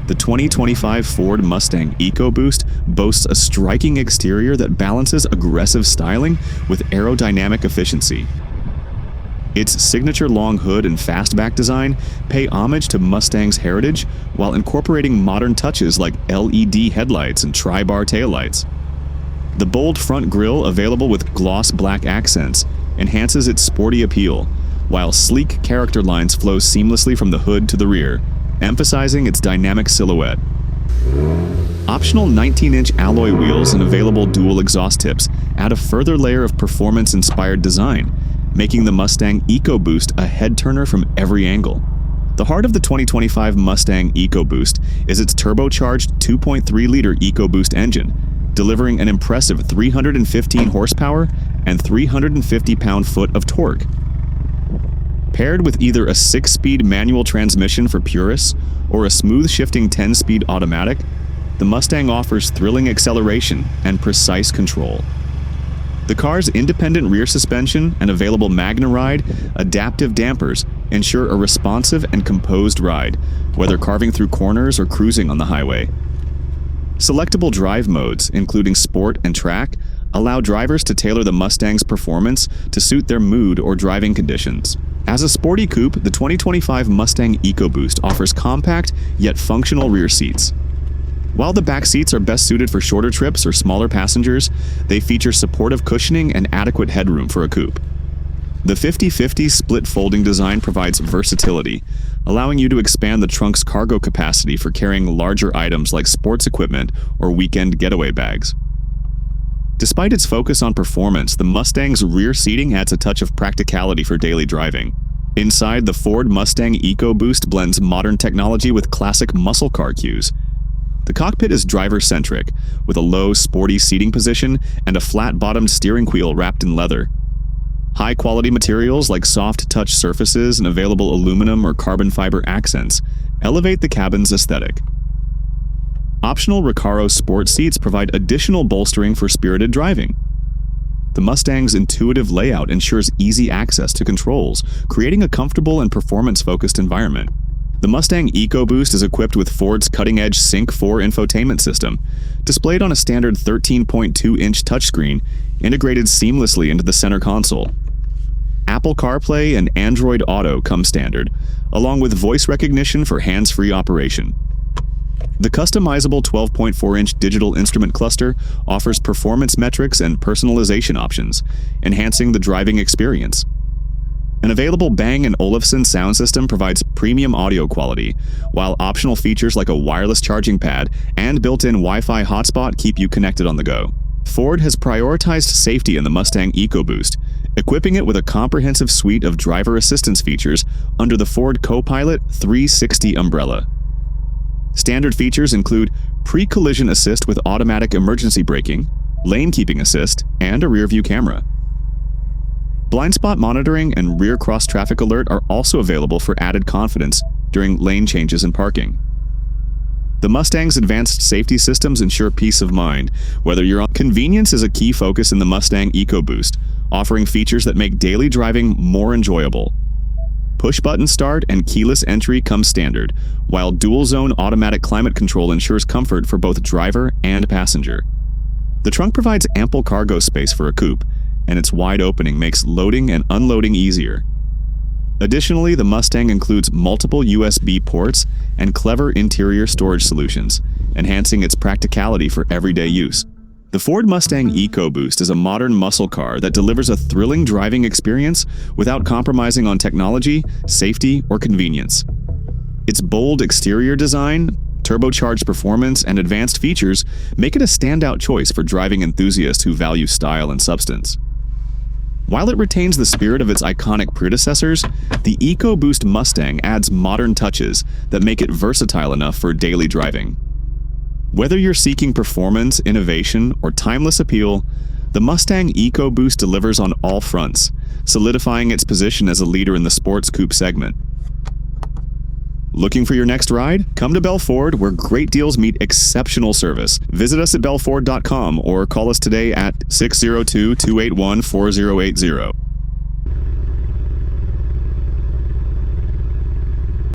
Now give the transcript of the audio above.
The 2025 Ford Mustang EcoBoost boasts a striking exterior that balances aggressive styling with aerodynamic efficiency. Its signature long hood and fastback design pay homage to Mustang's heritage while incorporating modern touches like LED headlights and tri-bar taillights. The bold front grille, available with gloss black accents, enhances its sporty appeal, while sleek character lines flow seamlessly from the hood to the rear, emphasizing its dynamic silhouette. Optional 19-inch alloy wheels and available dual exhaust tips add a further layer of performance-inspired design, making the Mustang EcoBoost a head-turner from every angle. The heart of the 2025 Mustang EcoBoost is its turbocharged 2.3-liter EcoBoost engine, delivering an impressive 315 horsepower and 350 pound-foot of torque. Paired with either a 6-speed manual transmission for purists or a smooth-shifting 10-speed automatic, the Mustang offers thrilling acceleration and precise control. The car's independent rear suspension and available MagnaRide adaptive dampers ensure a responsive and composed ride, whether carving through corners or cruising on the highway. Selectable drive modes, including Sport and Track, allow drivers to tailor the Mustang's performance to suit their mood or driving conditions. As a sporty coupe, the 2025 Mustang EcoBoost offers compact yet functional rear seats. While the back seats are best suited for shorter trips or smaller passengers, they feature supportive cushioning and adequate headroom for a coupe. The 50/50 split folding design provides versatility, allowing you to expand the trunk's cargo capacity for carrying larger items like sports equipment or weekend getaway bags. Despite its focus on performance, the Mustang's rear seating adds a touch of practicality for daily driving. Inside, the Ford Mustang EcoBoost blends modern technology with classic muscle car cues. The cockpit is driver-centric, with a low, sporty seating position and a flat-bottomed steering wheel wrapped in leather. High-quality materials like soft-touch surfaces and available aluminum or carbon fiber accents elevate the cabin's aesthetic. Optional Recaro sport seats provide additional bolstering for spirited driving. The Mustang's intuitive layout ensures easy access to controls, creating a comfortable and performance-focused environment. The Mustang EcoBoost is equipped with Ford's cutting-edge Sync 4 infotainment system, displayed on a standard 13.2-inch touchscreen integrated seamlessly into the center console. Apple CarPlay and Android Auto come standard, along with voice recognition for hands-free operation. The customizable 12.4-inch digital instrument cluster offers performance metrics and personalization options, enhancing the driving experience. An available Bang & Olufsen sound system provides premium audio quality, while optional features like a wireless charging pad and built-in Wi-Fi hotspot keep you connected on the go. Ford has prioritized safety in the Mustang EcoBoost, equipping it with a comprehensive suite of driver assistance features under the Ford Co-Pilot 360 umbrella. Standard features include pre-collision assist with automatic emergency braking, lane keeping assist, and a rear-view camera. Blind spot monitoring and rear cross-traffic alert are also available for added confidence during lane changes and parking. The Mustang's advanced safety systems ensure peace of mind, whether you're on. Convenience is a key focus in the Mustang EcoBoost, offering features that make daily driving more enjoyable. Push-button start and keyless entry come standard, while dual-zone automatic climate control ensures comfort for both driver and passenger. The trunk provides ample cargo space for a coupe, and its wide opening makes loading and unloading easier. Additionally, the Mustang includes multiple USB ports and clever interior storage solutions, enhancing its practicality for everyday use. The Ford Mustang EcoBoost is a modern muscle car that delivers a thrilling driving experience without compromising on technology, safety, or convenience. Its bold exterior design, turbocharged performance, and advanced features make it a standout choice for driving enthusiasts who value style and substance. While it retains the spirit of its iconic predecessors, the EcoBoost Mustang adds modern touches that make it versatile enough for daily driving. Whether you're seeking performance, innovation, or timeless appeal, the Mustang EcoBoost delivers on all fronts, solidifying its position as a leader in the sports coupe segment. Looking for your next ride? Come to Bell Ford, where great deals meet exceptional service. Visit us at bellford.com or call us today at 602-281-4080.